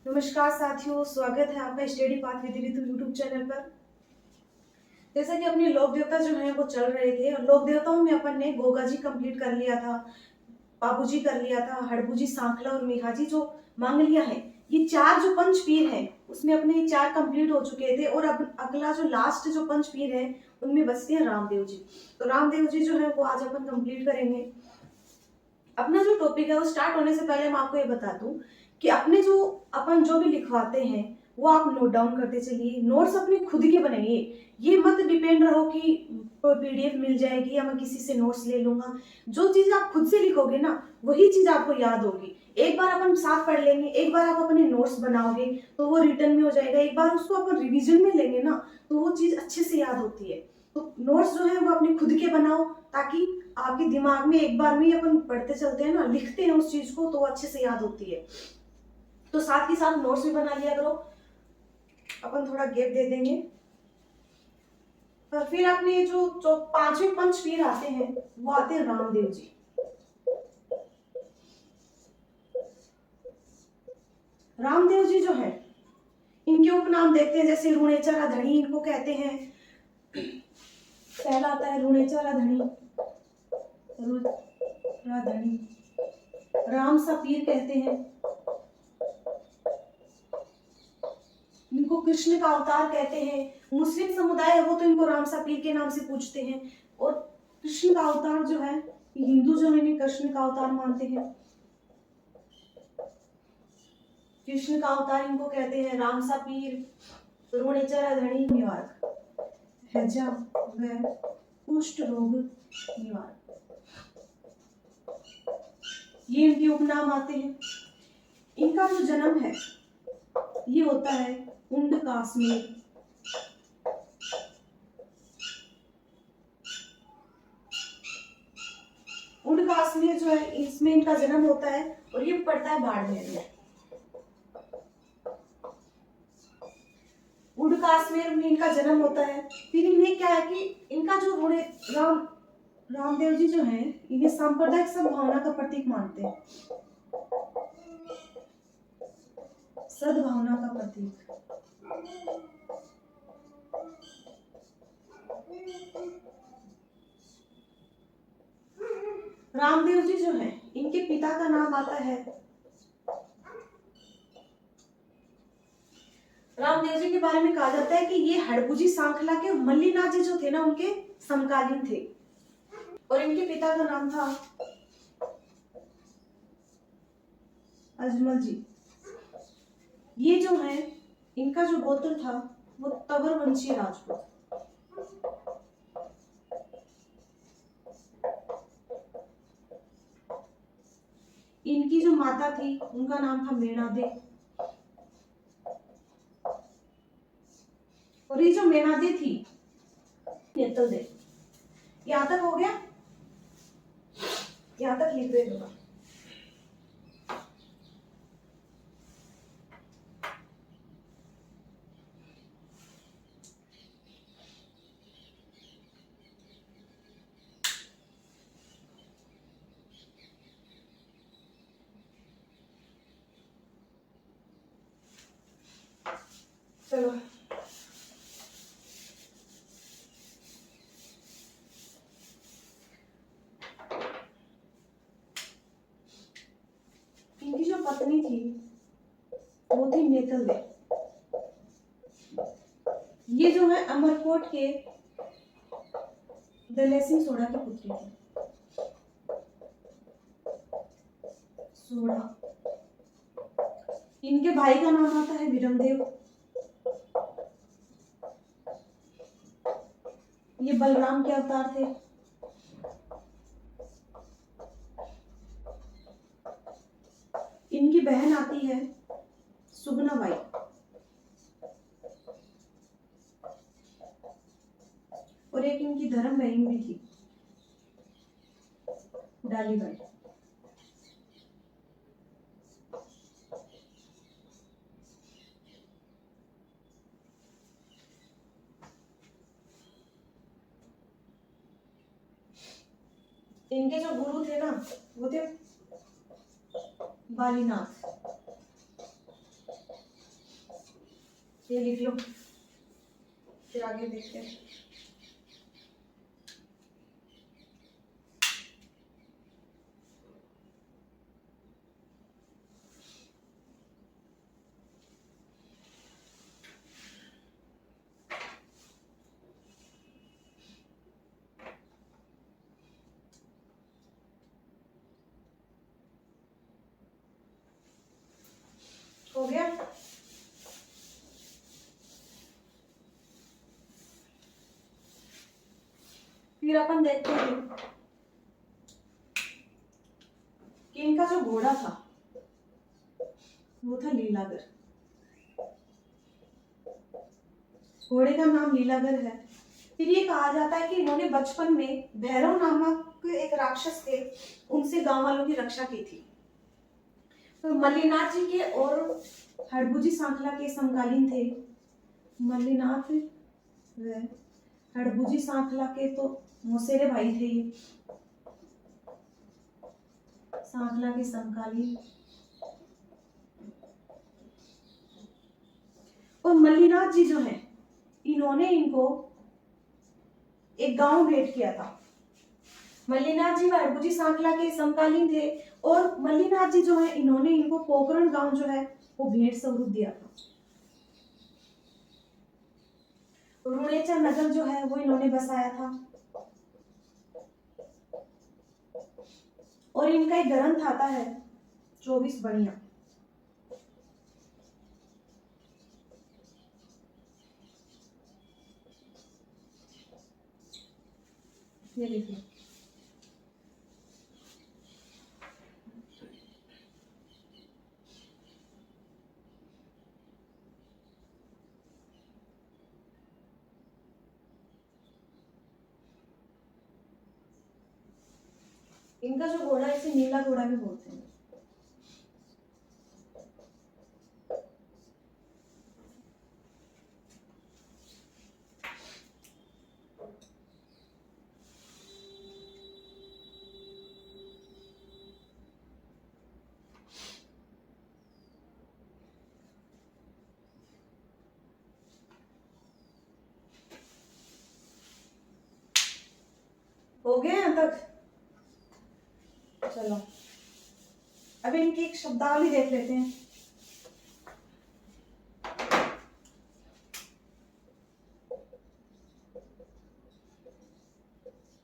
नमस्कार साथियों, स्वागत है आपका study path with Ritu YouTube channel पर। जैसा कि अपने लोक देवता जो है वो चल रहे थे और लोक देवताओं में अपन ने गोगा जी कंप्लीट कर लिया था, बाबूजी कर लिया था, हड़बूजी, सांखला और मेघाजी जो मांगलिया है, ये चार जो पंच पीर है उसमें अपने ये चार कंप्लीट हो चुके थे। और अब अगला जो लास्ट जो पंच पीर है उनमें बचते हैं रामदेव जी। तो रामदेव जी जो है वो आज अपन कंप्लीट करेंगे। अपना जो टॉपिक है वो स्टार्ट होने से पहले मैं आपको ये बता दूं कि अपने जो अपन जो भी लिखवाते हैं वो आप नोट डाउन करते चलिए। नोट्स अपने खुद के बनाइए, ये मत डिपेंड रहो कि पीडीएफ मिल जाएगी या मैं किसी से नोट्स ले लूंगा। जो चीज आप खुद से लिखोगे ना वही चीज आपको याद होगी। एक बार अपन साथ पढ़ लेंगे, एक बार आप अपने नोट्स बनाओगे तो वो रिटर्न में हो जाएगा, एक बार उसको अपन रिविजन में लेंगे ना तो वो चीज अच्छे से याद होती है। तो नोट्स जो है वो अपने खुद के बनाओ ताकि आपके दिमाग में एक बार में ही अपन पढ़ते चलते हैं ना, लिखते हैं उस चीज को तो अच्छे से याद होती है। तो साथ ही साथ नोट्स भी बना लिया करो। अपन थोड़ा गैप दे देंगे और फिर अपने जो पांचवें पंच पीर आते हैं वो आते हैं रामदेव जी। रामदेव जी जो है इनके उपनाम देखते हैं, जैसे रुणेचरा धनी इनको कहते हैं। पहला आता है रुणेचरा धनी, धनी, राम सा पीर कहते हैं। इनको कृष्ण का अवतार कहते हैं। मुस्लिम समुदाय है वो तो इनको राम सा पीर के नाम से पूछते हैं। और कृष्ण का अवतार जो है हिंदू जो है इन्हें कृष्ण का अवतार मानते हैं। कृष्ण का अवतार इनको कहते हैं। राम सा पीर, रुणेचरा धनी, निवारक, हैजा व कुष्ठ रोग निवारक, ये इनके उपनाम आते हैं। इनका जो जन्म है ये होता है उंडकास में। उंडकास में जो है इसमें इनका जन्म होता है और ये पड़ता है बाड़मेर में। उंडकाश्मीर में इनका जन्म होता है। फिर इन्हें क्या है कि इनका जो रामदेव जी जो है इन्हें सांप्रदायिक सद्भावना का प्रतीक मानते हैं। सद्भावना का प्रतीक। रामदेव जी जो है इनके पिता का नाम आता है, रामदेव जी के बारे में कहा जाता है कि ये हड़बूजी, सांखला के मल्लीनाथ जी जो थे ना उनके समकालीन थे। और इनके पिता का नाम था अजमल जी। ये जो है इनका जो गोत्र था वो तवर वंशीय राजपूत। इनकी जो माता थी उनका नाम था मेणादे। और ये जो मेणादे थी नेतल दे। यहां तक हो गया, यहां तक लिख दे। चलो इनकी जो पत्नी थी वो थी नेतल दे। ये जो है अमरकोट के दले सिंह सोढ़ा की पुत्री थी। सोढ़ा। इनके भाई का नाम आता है विरमदेव। ये बलराम के अवतार थे। इनकी बहन आती है सुगनाबाई। और एक इनकी धर्म बहन भी थी डालीबाई। इनके जो गुरु थे ना वो थे बालीनाथ। ये लिख लो, फिर आगे देखते हैं। हो गया। फिर अपन देखते हैं कि इनका जो घोड़ा था वो था लीलागर। घोड़े का नाम लीलागर है। फिर ये कहा जाता है कि इन्होंने बचपन में भैरव नामक एक राक्षस थे, उनसे गांव वालों की रक्षा की थी। तो मल्लीनाथ जी के और हड़बूजी सांखला के समकालीन थे। मल्लीनाथ व हड़बूजी सांखला के तो मौसेरे भाई थे ये, सांखला के समकालीन। और मल्लीनाथ जी जो है, इन्होंने इनको एक गांव भेंट किया था। मल्लीनाथ जी हड़बूजी सांखला के समकालीन थे और मल्लीनाथ जी जो है, इन्होंने इनको पोखरण गांव जो है वो भेंट स्वरूप दिया था। रुणेचर नगर जो है वो इन्होंने बसाया था। और इनका एक ग्रंथ आता है 24 बणियां। ये देखिए, इनका जो घोड़ा है इसे नीला घोड़ा भी बोलते हैं। हो गया यहाँ तक? चलो अब इनकी एक शब्दावली देख लेते हैं।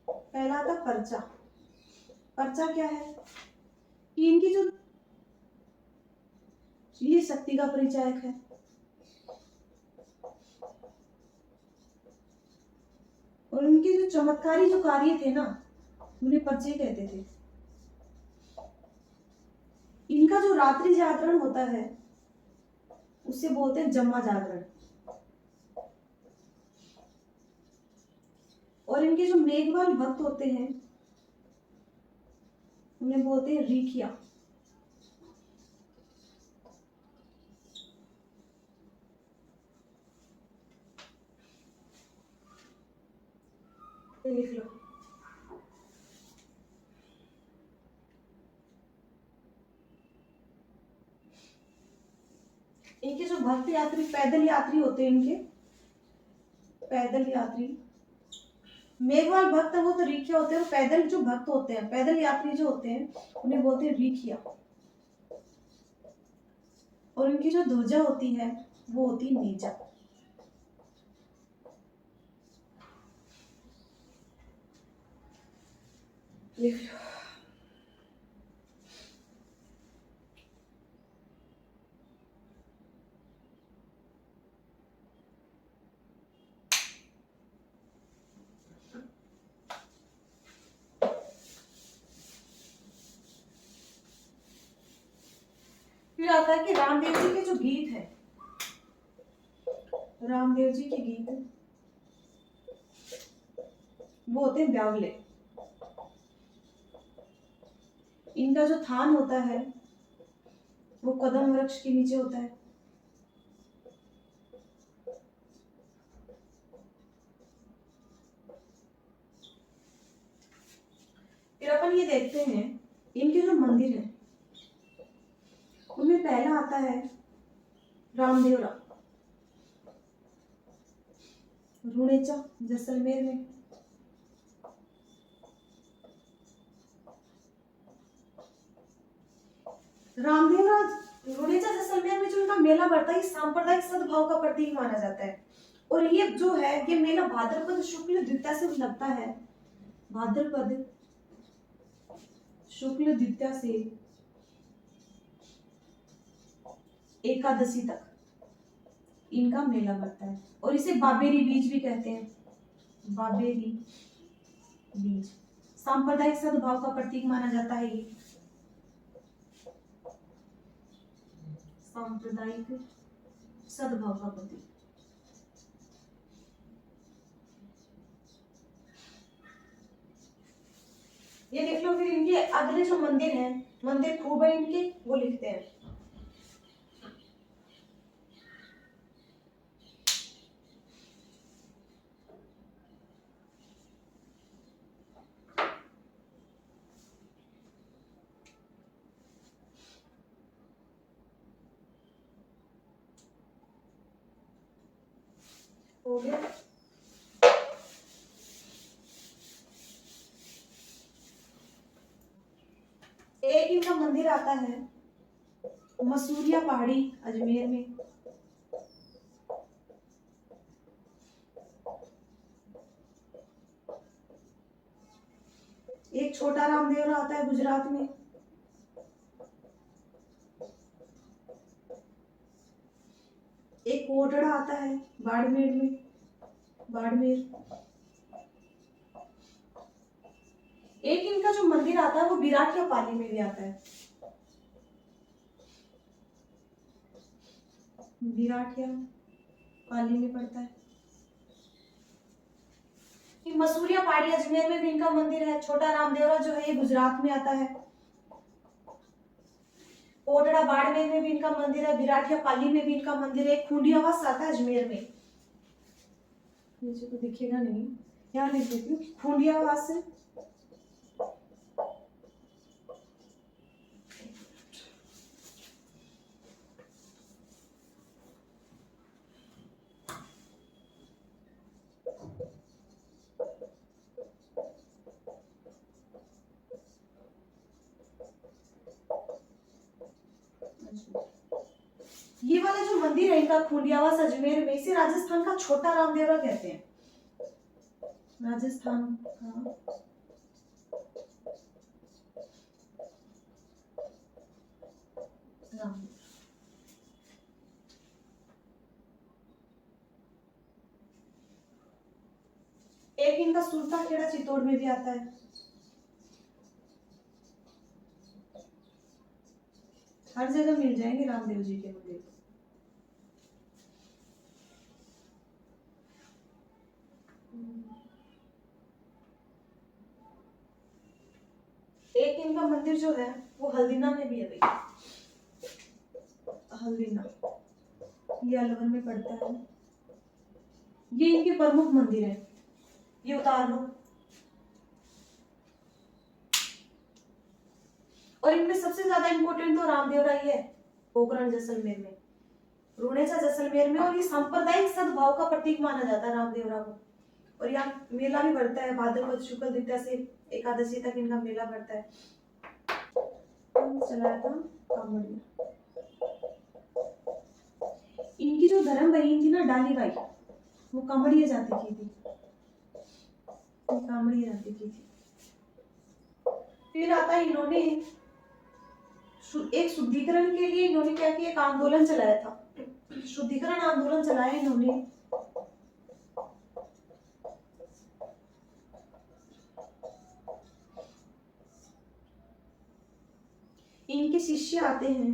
पहला था पर्चा। पर्चा क्या है कि इनकी जो ये शक्ति का परिचायक है। और उनके जो चमत्कारी जो कार्य थे ना, उन्हें पर्चे कहते थे। इनका जो रात्रि जागरण होता है उसे बोलते हैं जम्मा जागरण। और इनके जो मेघवाल भक्त होते हैं उन्हें बोलते हैं रीखिया। लिख लो। इनके जो भक्त यात्री पैदल यात्री होते हैं, इनके पैदल यात्री मेघवाल भक्त वो तो रीखिया होते हैं। पैदल जो भक्त होते हैं, पैदल यात्री जो होते हैं उन्हें बोलते हैं रीखिया। और इनकी जो ध्वजा होती है वो होती है नेजा। लिख लो। फिर आता है कि रामदेव जी के जो गीत है, रामदेव जी के गीत वो होते हैं ब्यावले। इनका जो थान होता है वो कदम वृक्ष के नीचे होता है। फिर अपन ये देखते हैं इनके जो मंदिर है उनमें पहला आता है रामदेवरा। रुणेचा जैसलमेर में। रामदेवराज रुणेचा जैसलमेर में जो इनका मेला बढ़ता है, सांप्रदायिक सद्भाव का प्रतीक माना जाता है। और ये जो है ये मेला भाद्रपद शुक्ल द्वितीया से लगता है, भाद्रपद शुक्ल द्वितीया से एकादशी तक इनका मेला बढ़ता है। और इसे बाबेरी बीज भी कहते हैं, बाबेरी बीज। सांप्रदायिक सद्भाव का प्रतीक माना जाता है ये, सांप्रदायिक सद्भाव का प्रतीक। ये देख लो। फिर इनके अगले जो मंदिर हैं, मंदिर खूब है इनके, वो लिखते हैं। हो गया। एक इनका मंदिर आता है मसूरिया पहाड़ी अजमेर में। एक छोटा रामदेवरा आता है गुजरात में। एक कोटड़ा आता है बाड़मेर में, बाड़मेर। एक इनका जो मंदिर आता है वो विराटिया पाली में भी आता है, विराटिया पाली में पड़ता है। मसूरिया पहाड़ी अजमेर में भी इनका मंदिर है। छोटा रामदेवरा जो है ये गुजरात में आता है। कोटड़ा बाड़मेर में भी इनका मंदिर है, विराटिया पाली में भी इनका मंदिर है। खूंडियावास आता है अजमेर में, नीचे तो दिखेगा नहीं, यहाँ लिख देती हूँ खूंडियावास है। ये वाला जो मंदिर है इनका खूंडियावास अजमेर में, इसे राजस्थान का छोटा रामदेवरा कहते हैं, राजस्थान का राम। एक इनका सुरता खेड़ा चित्तौड़ में भी आता है। हर जगह मिल जाएंगे रामदेव जी के मंदिर। एक इनका मंदिर जो है वो हल्दीना में भी है भैया, हल्दीना, ये अलवर में पड़ता है। ये इनके प्रमुख मंदिर है, ये उतार लो। और इनमें सबसे ज्यादा इंपॉर्टेंट तो रामदेवरा ही है, पोखरण जैसलमेर में, रुणेचा जैसलमेर में। और ये सांप्रदायिक सद्भाव का प्रतीक माना जाता है रामदेवरा को। और यहाँ मेला भी बढ़ता है, भाद्रपद शुक्ल द्वितीया से एकादशी तक इनका मेला बढ़ता है। चलाया था कांवड़िया। इनकी जो धर्म बहन थी ना डाली बाई, वो कांवड़िया जाति की थी, कांवड़िया जाति की थी। फिर आता है इन्होंने एक शुद्धिकरण के लिए इन्होंने क्या किया, एक आंदोलन चलाया था, शुद्धिकरण आंदोलन चलाया इन्होंने। इनके शिष्य आते हैं,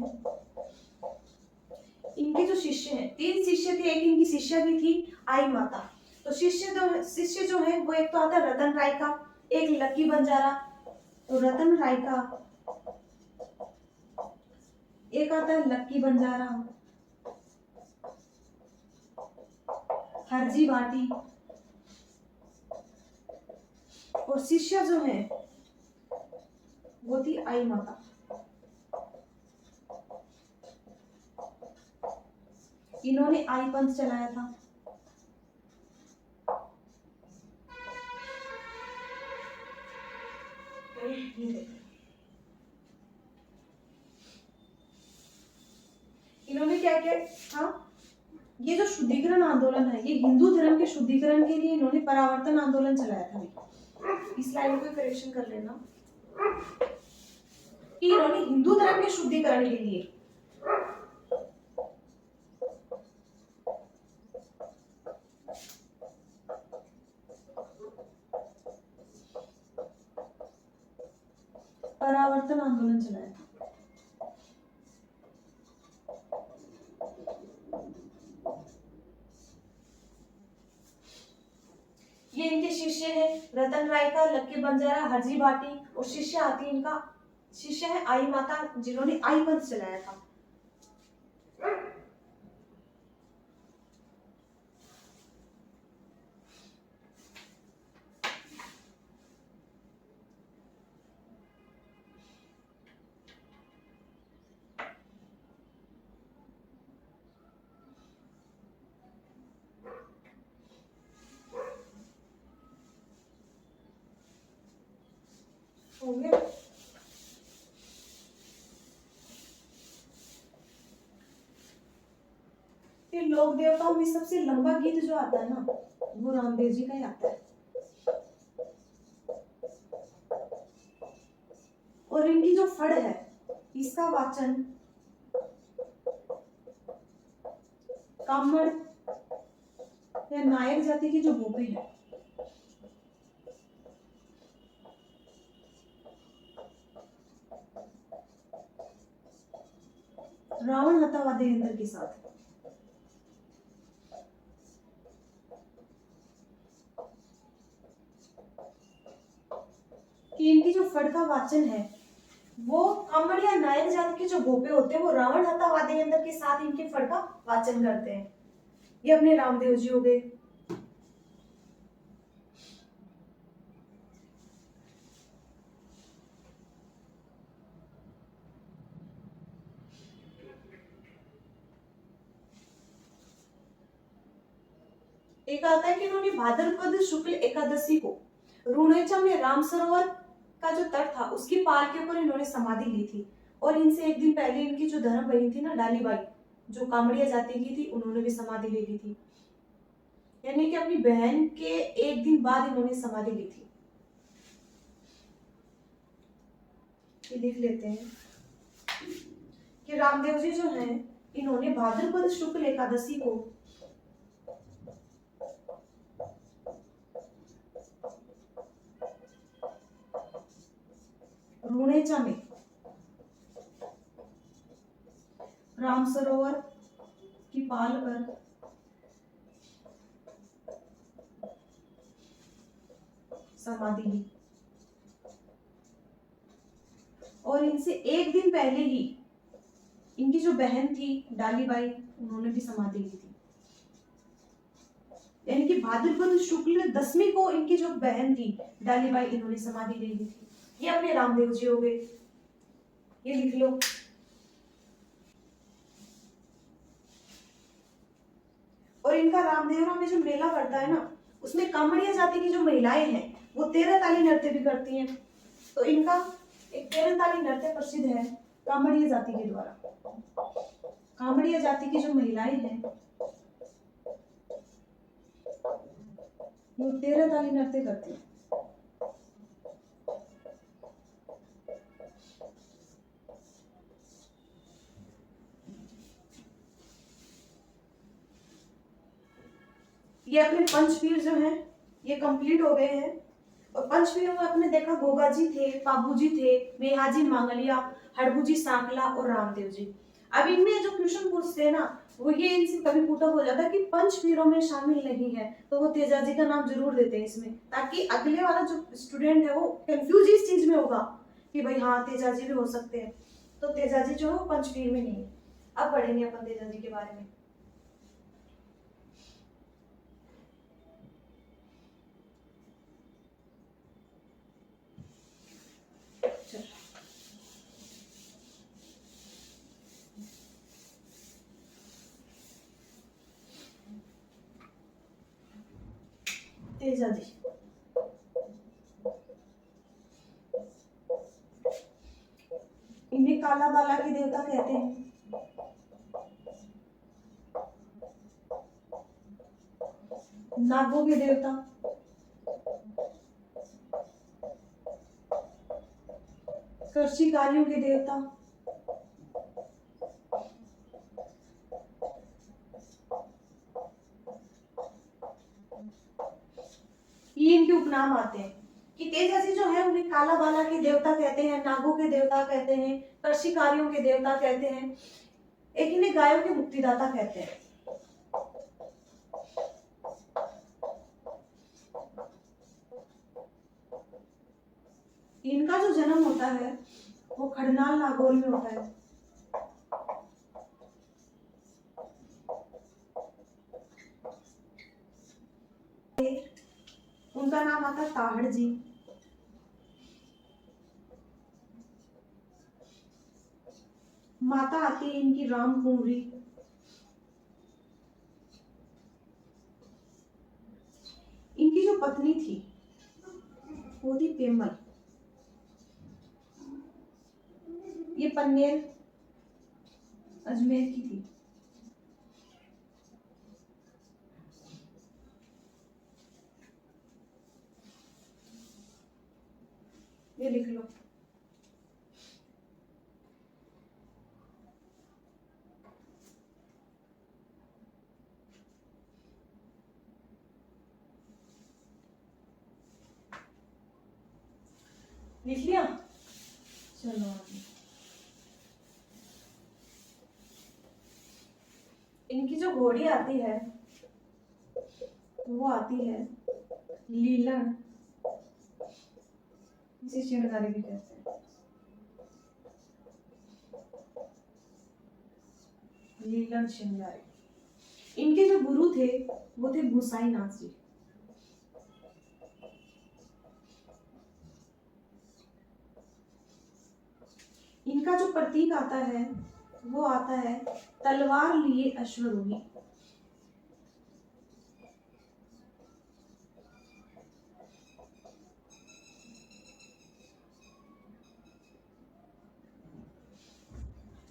इनके जो शिष्य हैं, 3 शिष्य थे। एक इनकी शिष्य भी थी आई माता। तो शिष्य जो है वो एक तो आता है रतन राय का, एक लकी बंजारा। तो रतन राय का एक आता है लक्की बंजारा, हरजी भाटी। और शिष्य जो है वो थी आई माता। इन्होंने आई पंथ चलाया था। तो ये देखो, इन्होंने क्या किया था, ये जो शुद्धिकरण आंदोलन है, ये हिंदू धर्म के शुद्धिकरण के लिए इन्होंने परावर्तन आंदोलन चलाया था। इस लाइन को करेक्शन कर लेना कि इन्होंने हिंदू धर्म के शुद्धिकरण के लिए परावर्तन आंदोलन चलाया था। ये इनके शिष्य है रतन राय का, लक्की बंजारा, हरजी भाटी, और शिष्य आती इनका शिष्य है आई माता, जिन्होंने आई पंथ चलाया था। हो गया। फिर लोक देवताओं में सबसे लंबा गीत जो आता है ना, वो रामदेव जी का ही आता है। और इनकी जो फड़ है, इसका वाचन कामड़ या नायक जाति की जो भूपे है, रावण हतावादे यंत्र के साथ, कि इनकी जो फड़ का वाचन है वो कामड़ या नायक जाति के जो भोपे होते हैं, वो रावण हतावादे यंत्र के साथ इनके फड़ का वाचन करते हैं। ये अपने रामदेव जी हो गए। एक आता है कि इन्होंने भाद्रपद शुक्ल एकादशी को रुणेचा में राम सरोवर का जो तट था उसकी पाल के ऊपर इन्होंने समाधि ली थी। और इनसे एक दिन पहले इनकी जो धर्म बहन थी ना डालीबाई, जो कामड़िया जाति की थी, उन्होंने भी समाधि ले ली थी। यानी कि अपनी बहन के एक दिन बाद इन्होंने समाधि ली थी। ये लिख लेते हैं कि रामदेव जी जो हैं, इन्होंने भाद्रपद शुक्ल एकादशी को रुणेचा में राम सरोवर की पाल पर समाधि ली। और इनसे एक दिन पहले ही इनकी जो बहन थी डालीबाई, उन्होंने भी समाधि ली थी। यानी कि भाद्रपद शुक्ल दशमी को इनकी जो बहन थी डालीबाई, इन्होंने समाधि ले ली थी। ये अपने रामदेव जी हो गए। ये लिख लो। और इनका रामदेवरा में जो मेला पड़ता है ना, उसमें कामड़िया जाति की जो महिलाएं हैं वो 13 ताली नृत्य भी करती हैं। तो इनका एक 13 ताली नृत्य प्रसिद्ध है कामड़िया जाति के द्वारा। कामड़िया जाति की जो महिलाएं हैं वो 13 ताली नृत्य करती हैं। ये अपने पंचवीर जो हैं ये कंप्लीट हो गए हैं। और पंचवीरों में अपने देखा गोगा जी थे, पाबू जी थे, मेहाजी मांगलिया, हड़बू सांकला और रामदेव जी। अब इनमें जो क्वेश्चन पूछते हैं ना, वो ये इनसे कभी पुटअप हो जाता है कि पंचवीरों में शामिल नहीं है, तो वो तेजा जी का नाम जरूर देते हैं इसमें, ताकि अगले वाला जो स्टूडेंट है वो कंफ्यूज इस चीज में होगा कि भाई हाँ तेजा जी भी हो सकते हैं। तो तेजा जी जो है वो पंचवीर में नहीं है। अब पढ़ेंगे अपन तेजा जी के बारे में। तेजा जी उन्हें काला बाला के देवता कहते हैं। नागों के देवता, कृषिकार्यों के देवता, ये इनके उपनाम आते हैं कि तेजस्वी जो है उन्हें काला बाला के देवता कहते हैं, नागों के देवता कहते हैं, कृषिकार्यों के देवता कहते हैं, एक इन्हें गायों के मुक्तिदाता कहते हैं। इनका जो जन्म होता है वो खड़नाल नागौर में होता है। उनका नाम आता है ताहड़ जी। माता आती है इनकी राम कुंवरी। इनकी जो पत्नी थी वो थी पेमल। ये पन्नेर अजमेर की थी। ये लिख लो। लिख लिया? चलो आगे। इनकी जो घोड़ी आती है वो आती है लीलन, इसे श्रृंगारी भी कहते हैं। लीलन श्रृंगारी। इनके जो गुरु थे वो थे गोसाई नाथ जी। इनका जो प्रतीक आता है वो आता है तलवार लिए अश्वरोही।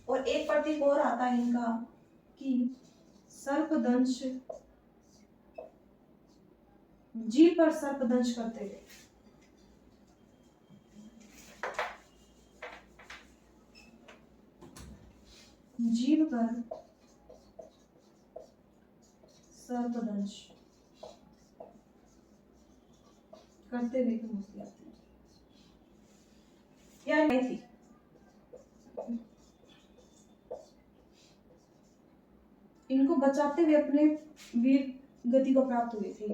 और एक प्रतीक और आता है इनका कि सर्पदंश, जीभ पर सर्पदंश करते हुए। जीभ पर सर्पदंश करते हुए मूर्ति आती है या नहीं थी। इनको बचाते हुए अपने वीर गति को प्राप्त हुए थे।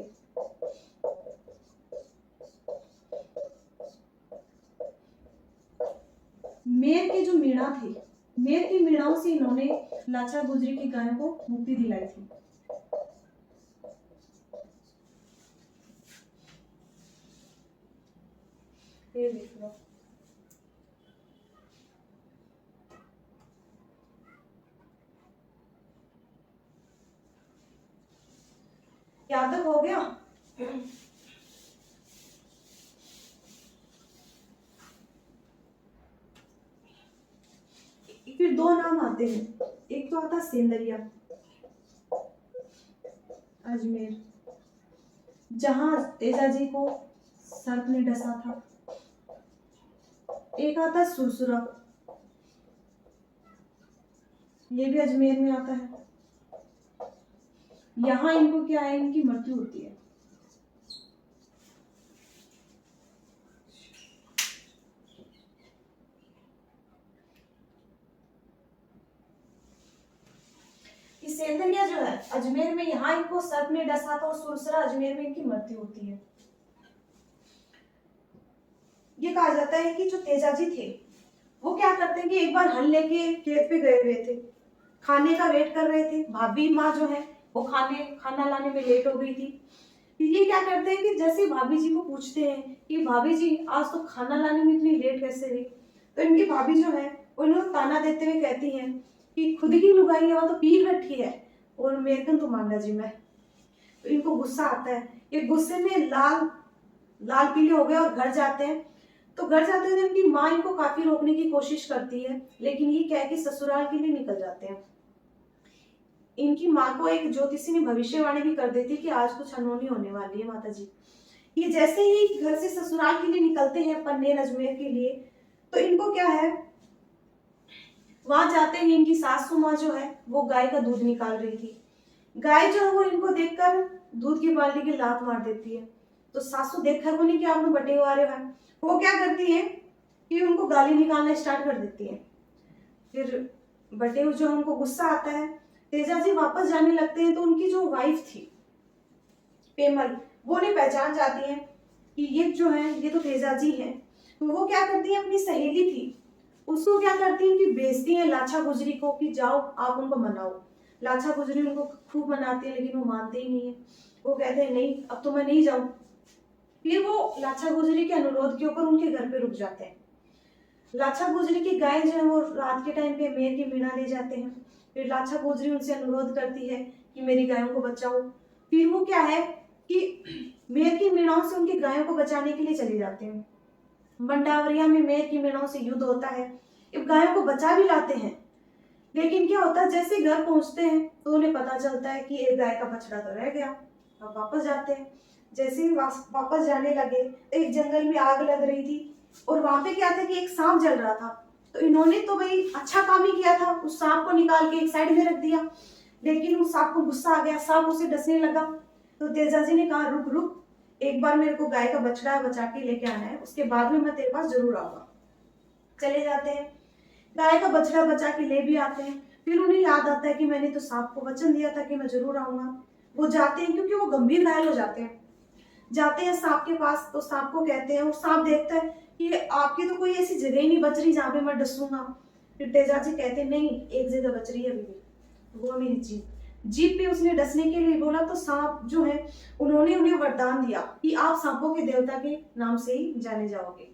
मेर के जो मीणा थे, मेर की मीणाओं से इन्होंने लाचार गुजरी की गायों को मुक्ति दिलाई थी। ये देख लो। याद तक हो गया? फिर दो नाम आते हैं। एक तो आता सेंदरिया अजमेर, जहां तेजाजी को सर्प ने डसा था। एक आता सुरसुरा, ये भी अजमेर में आता है। यहाँ इनको क्या है, इनकी मृत्यु होती है। सेंदरिया जो है अजमेर में, यहाँ इनको सर्प ने डसा था, और सुरसुरा अजमेर में इनकी मृत्यु होती है। ये कहा जाता है कि जो तेजाजी थे वो क्या करते हैं कि एक बार हल लेके खेत पे गए हुए थे, खाने का वेट कर रहे थे। भाभी माँ जो है वो खाना लाने में लेट हो गई थी। ये क्या करते हैं कि जैसे भाभी जी को पूछते हैं कि भाभी जी आज तो खाना लाने में इतनी लेट कैसे हुई, तो इनकी भाभी जो है उन्हें ताना देते हुए कहती हैं कि खुद की लुगाई है, वो तो पी बैठी है और मेरे को तो मांगा जी मैं। तो इनको गुस्सा आता है, ये गुस्से में लाल लाल पीले हो गए और घर जाते हैं। तो घर जाते हुए इनकी माँ इनको काफी रोकने की कोशिश करती है, लेकिन ये क्या है कि ससुराल के लिए निकल जाते हैं। इनकी माँ को एक ज्योतिषी ने भविष्यवाणी भी कर देती कि आज कुछ अनहोनी होने वाली है माता जी। ये जैसे ही घर से ससुराल के लिए निकलते हैं पन्नेर अजमेर के लिए, तो इनको क्या है, वहां जाते ही इनकी सासू माँ जो है वो गाय का दूध निकाल रही थी। गाय जो है वो इनको देखकर दूध की बाल्टी की लात मार देती है। तो सासू देखकर बोली कि आपने बटे हुआ रहे हैं। वो क्या करती है कि उनको गाली निकालना स्टार्ट कर देती है। फिर बटे हुए जो उनको गुस्सा आता है, तेजा जी वापस जाने लगते हैं। तो उनकी जो वाइफ थी पेमल, वो उन्हें पहचान जाती है कि ये जो है ये तो तेजा जी हैं। तो वो क्या करती है, अपनी सहेली थी उसको क्या करती है कि बेचती है लाछा गुजरी को कि जाओ आप उनको मनाओ। लाछा गुजरी उनको खूब मनाती है, लेकिन वो मानते ही नहीं है। वो कहते हैं नहीं अब तो मैं नहीं जाऊं। फिर वो लाछा गुजरी के अनुरोध के ऊपर उनके घर पे रुक जाते हैं। लाछा गुजरी की गाय जो है वो रात के टाइम पे मेर की मीणा ले जाते हैं। फिर लाछा गुजरी उनसे अनुरोध करती है कि मेरी गायों को बचाओ। फिर वो क्या है कि मेर की मीणाओं से उनकी गायों को बचाने के लिए चले जाते हैं। मंडावरिया में मेर की मीणाओं से युद्ध होता है, गायों को बचा भी लाते हैं। लेकिन क्या होता है, जैसे घर पहुंचते हैं तो उन्हें पता चलता है कि एक गाय का बछड़ा तो रह गया। अब वापस जाते हैं। जैसे ही वापस जाने लगे तो एक जंगल में आग लग रही थी और वहां पे क्या था कि एक सांप जल रहा था। तो इन्होंने तो भाई अच्छा काम ही किया था, उस सांप को निकाल के एक साइड में रख दिया। लेकिन उस सांप को गुस्सा आ गया, सांप उसे डसने लगा। तो तेजा जी ने कहा रुक रुक, एक बार मेरे को गाय का बछड़ा बचा के लेके आना है, उसके बाद में मैं तेरे पास जरूर आऊंगा। चले जाते हैं, गाय का बछड़ा बचा के ले भी आते हैं। फिर उन्हें याद आता है कि मैंने तो सांप को वचन दिया था कि मैं जरूर आऊंगा। वो जाते हैं क्योंकि वो गंभीर घायल हो जाते हैं। जाते हैं सांप के पास, तो सांप को कहते हैं, और सांप देखता है कि आपकी तो कोई ऐसी जगह ही नहीं बच रही जहां पे मैं डसूंगा। फिर तेजा जी कहते हैं नहीं, एक जगह बच रही है अभी भी, वो मेरी जीभ। जीभ पे उसने डसने के लिए बोला तो सांप जो है उन्होंने उन्हें वरदान दिया कि आप सांपों के देवता के नाम से ही जाने जाओगे।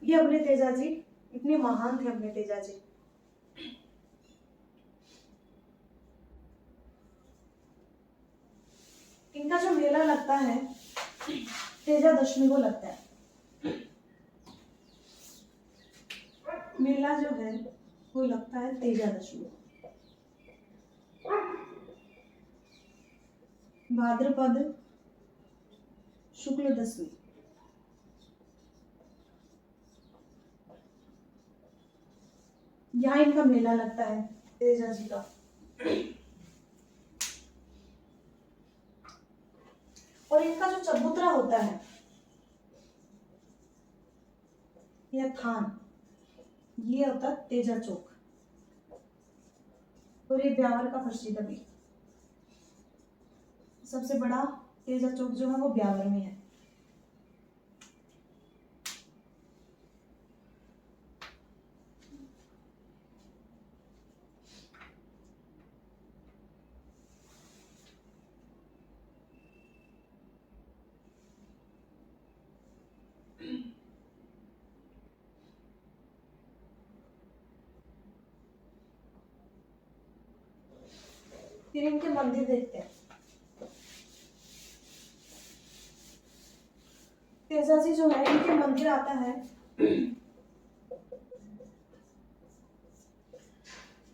ये अपने तेजा जी इतने महान थे, अपने तेजा जी। इनका जो मेला लगता है तेजा दशमी को लगता है। मेला जो है वो लगता है तेजा दशमी, भाद्रपद शुक्ल दशमी। यहाँ इनका मेला लगता है तेजा जी का। और इनका जो चबूतरा होता है यह थान, ये होता है तेजा चौक। और ये ब्यावर का प्रसिद्ध भी सबसे बड़ा तेजा चौक जो है वो ब्यावर में है। फिर इनके मंदिर देखते हैं। तेजा जी जो है इनके मंदिर आता है,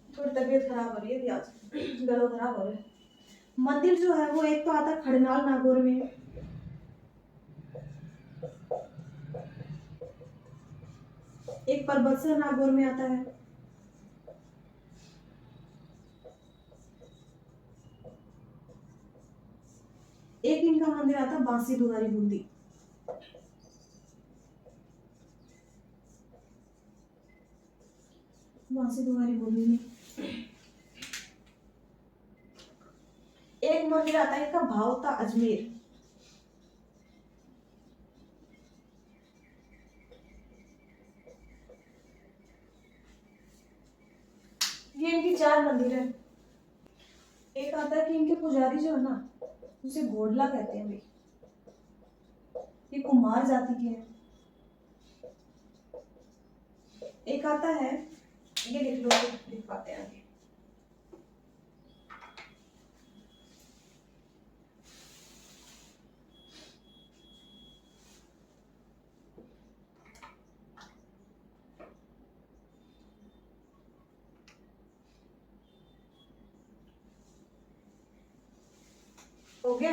थोड़ी तबीयत खराब हो रही है आज, गला खराब हो रहा है। मंदिर जो है वो एक तो आता है खड़नाल नागौर में, एक परबतसर नागौर में आता है, एक इनका मंदिर आता है बांसी दुआरी बूंदी। बांसी दुआरी बूंदी में एक मंदिर आता है इनका भावता अजमेर। ये इनकी 4 मंदिर है। एक आता है कि इनके पुजारी जो है ना उसे घोड़ला कहते हैं भाई, ये कुमार जाति के हैं। एक आता है, ये लिख लो, लिख पाते हैं आगे। हो गया।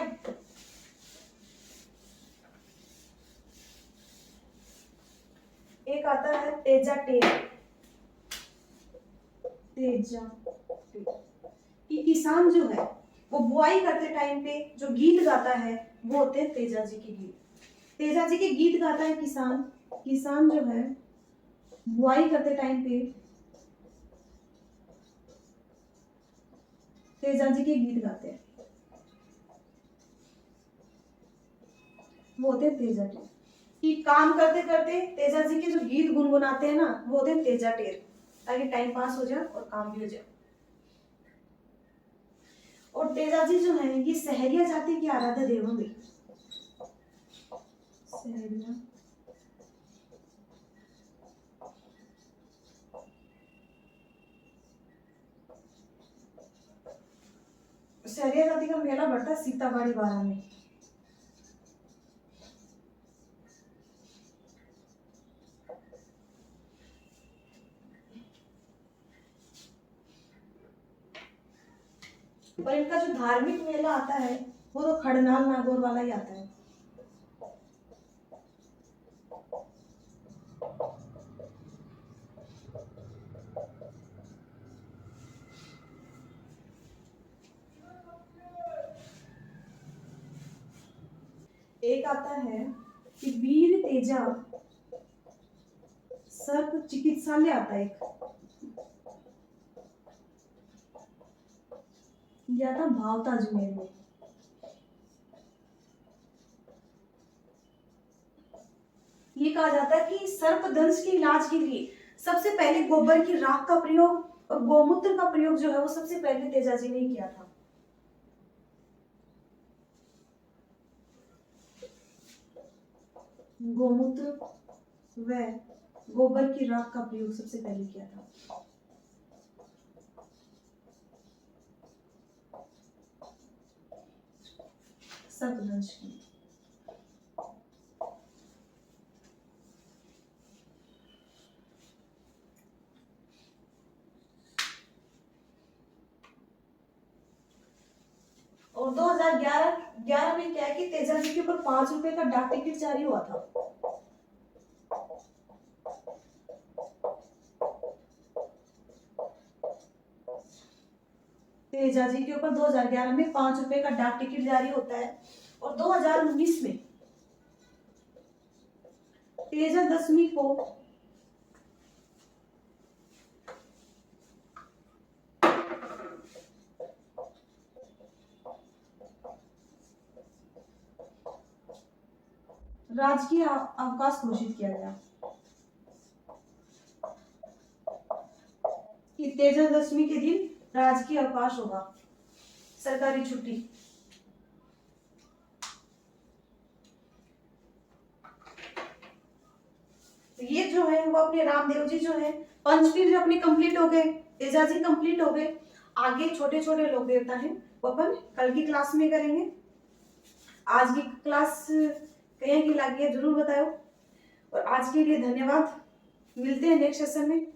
एक आता है तेजा टेर। तेजा टेर कि किसान जो है वो बुआई करते टाइम पे जो गीत गाता है वो होते हैं तेजा जी के गीत। तेजा जी के गीत गाता है किसान। किसान जो है बुआई करते टाइम पे तेजा जी के गीत गाते हैं, वो होते हैं तेजा टेर। कि काम करते करते तेजा जी के जो गीत गुनगुनाते हैं ना वो होते हैं तेजा टेर, ताकि टाइम पास हो जाए और काम भी हो जाए। और तेजा जी जो है ये सहरिया जाति के आराध्य देव होंगे। सहरिया सहरिया जाति का मेला बढ़ता है सीताबाड़ी बारा में। और इनका जो धार्मिक मेला आता है वो तो खड़नाल नागौर वाला ही आता है। एक आता है कि वीर तेजा सर्प चिकित्सालय आता है एक, यह था भावता अजमेर में। ये कहा जाता है कि सर्पदंश के इलाज के लिए सबसे पहले गोबर की राख का प्रयोग और गोमूत्र का प्रयोग जो है वो सबसे पहले तेजा जी ने किया था। गोमूत्र व गोबर की राख का प्रयोग सबसे पहले किया था। सर्पदंश की। और 2011 में क्या है कि तेजा जी के ऊपर 5 रुपए का डाक टिकट जारी हुआ था। तेजा जी के ऊपर 2011 में 5 रुपए का डाक टिकट जारी होता है। और 2019 में तेजा दशमी को राजकीय अवकाश घोषित किया गया कि तेजा दशमी के दिन राजकीय अवकाश होगा, सरकारी छुट्टी। तो ये जो है वो अपने रामदेव जी जो है पंचपीर जो अपने कंप्लीट हो गए, तेजा जी कंप्लीट हो गए। आगे छोटे छोटे लोक देवता हैं वो अपन कल की क्लास में करेंगे। आज की क्लास कहीं की लगी है जरूर बताओ। और आज के लिए धन्यवाद, मिलते हैं नेक्स्ट सेशन में।